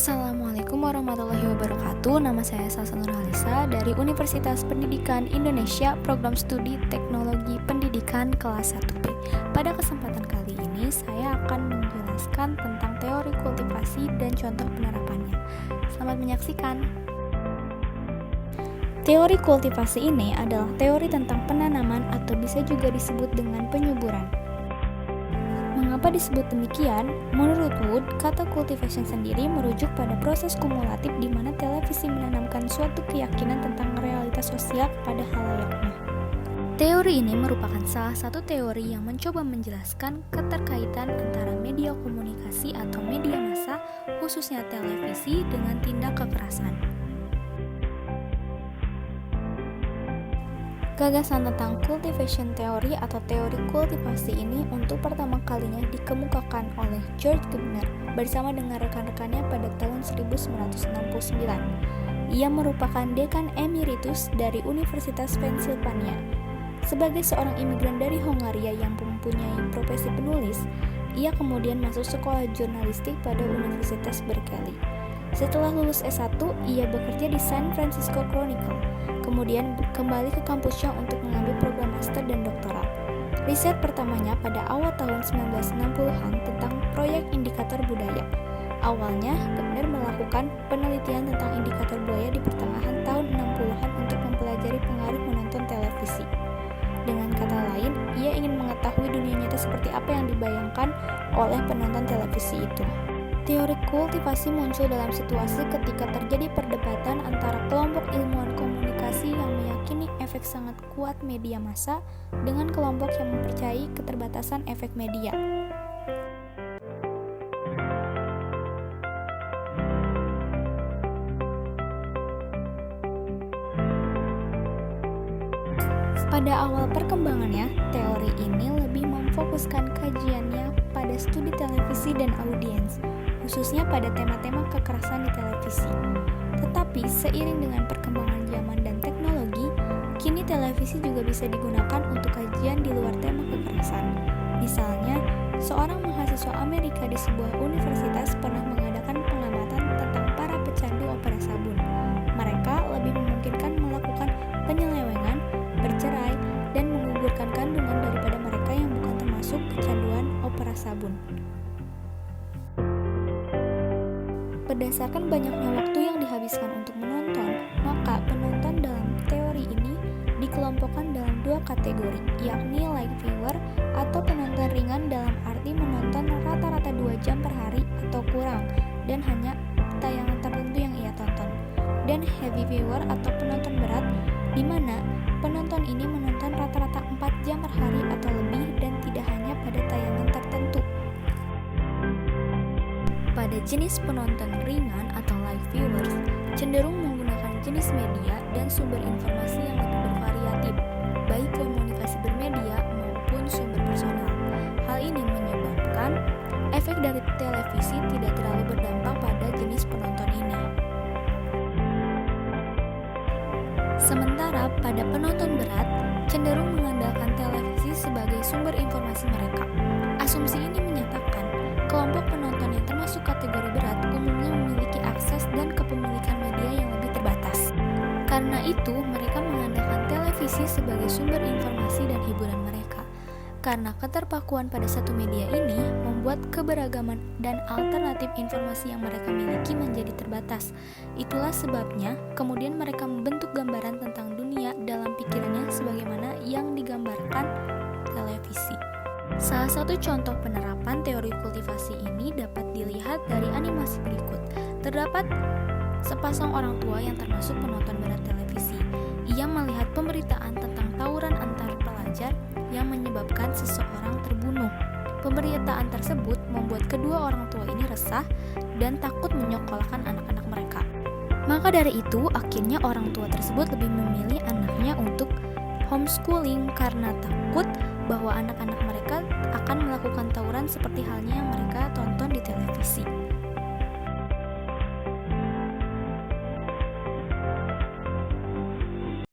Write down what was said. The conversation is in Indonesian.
Assalamualaikum warahmatullahi wabarakatuh. Nama saya Salsa Nurhalisa dari Universitas Pendidikan Indonesia, Program Studi Teknologi Pendidikan kelas 1B. Pada kesempatan kali ini, saya akan menjelaskan tentang teori kultivasi dan contoh penerapannya. Selamat menyaksikan. Teori kultivasi ini adalah teori tentang penanaman atau bisa juga disebut dengan penyuburan. Mengapa disebut demikian? Menurut Wood, kata cultivation sendiri merujuk pada proses kumulatif di mana televisi menanamkan suatu keyakinan tentang realitas sosial kepada halayaknya. Teori ini merupakan salah satu teori yang mencoba menjelaskan keterkaitan antara media komunikasi atau media massa, khususnya televisi, dengan tindak kekerasan. Gagasan tentang cultivation theory atau teori kultivasi ini untuk pertama kalinya dikemukakan oleh George Gardner bersama dengan rekan-rekannya pada tahun 1969. Ia merupakan dekan emeritus dari Universitas Pennsylvania. Sebagai seorang imigran dari Hongaria yang mempunyai profesi penulis, ia kemudian masuk sekolah jurnalistik pada Universitas Berkeley. Setelah lulus S1, ia bekerja di San Francisco Chronicle, kemudian kembali ke kampusnya untuk mengambil program master dan doktoral. Riset pertamanya pada awal tahun 1960-an tentang proyek indikator budaya. Awalnya, Gardner melakukan penelitian tentang indikator budaya di pertengahan tahun 60-an untuk mempelajari pengaruh menonton televisi. Dengan kata lain, ia ingin mengetahui dunia nyata seperti apa yang dibayangkan oleh penonton televisi itu. Teori kultivasi muncul dalam situasi ketika terjadi perdebatan antara kelompok ilmuwan komunikasi yang meyakini efek sangat kuat media massa dengan kelompok yang mempercayai keterbatasan efek media. Pada awal perkembangannya, teori ini lebih memfokuskan kajiannya pada studi televisi dan audiens, khususnya pada tema-tema kekerasan di televisi. Tetapi seiring dengan perkembangan zaman dan teknologi, kini televisi juga bisa digunakan untuk kajian di luar tema kekerasan. Misalnya, seorang mahasiswa Amerika di sebuah universitas pernah mengadakan pengamatan tentang para pecandu opera sabun. Mereka lebih memungkinkan melakukan penyelewengan, bercerai, dan menggugurkan kandungan daripada mereka yang bukan termasuk kecanduan opera sabun. Berdasarkan banyaknya waktu yang dihabiskan untuk menonton, maka penonton dalam teori ini dikelompokkan dalam dua kategori, yakni light viewer atau penonton ringan dalam arti menonton rata-rata 2 jam per hari atau kurang dan hanya tayangan tertentu yang ia tonton, dan heavy viewer atau penonton berat, di mana penonton ini menonton rata-rata 4 jam per hari atau lebih dan tidak hanya pada tayangan tertentu. Pada jenis penonton ringan atau live viewers, cenderung menggunakan jenis media dan sumber informasi yang lebih bervariatif, baik komunikasi bermedia maupun sumber personal. Hal ini menyebabkan efek dari televisi tidak terlalu berdampak pada jenis penonton ini. Sementara pada penonton berat, cenderung mengandalkan televisi sebagai sumber informasi mereka. Asumsi ini menyatakan kelompok penonton yang termasuk kategori berat umumnya memiliki akses dan kepemilikan media yang lebih terbatas. Karena itu, mereka mengandalkan televisi sebagai sumber informasi dan hiburan mereka. Karena keterpakuan pada satu media ini membuat keberagaman dan alternatif informasi yang mereka miliki menjadi terbatas. Itulah sebabnya kemudian mereka membentuk gambaran tentang dunia dalam pikirannya sebagaimana yang digambarkan televisi. Salah satu contoh penerapan teori kultivasi ini dapat dilihat dari animasi berikut. Terdapat sepasang orang tua yang termasuk penonton berat televisi. Ia melihat pemberitaan tentang tawuran antar pelajar yang menyebabkan seseorang terbunuh. Pemberitaan tersebut membuat kedua orang tua ini resah dan takut menyekolahkan anak-anak mereka. Maka dari itu, akhirnya orang tua tersebut lebih memilih anaknya untuk homeschooling karena takut bahwa anak-anak mereka akan melakukan tawuran seperti halnya yang mereka tonton di televisi.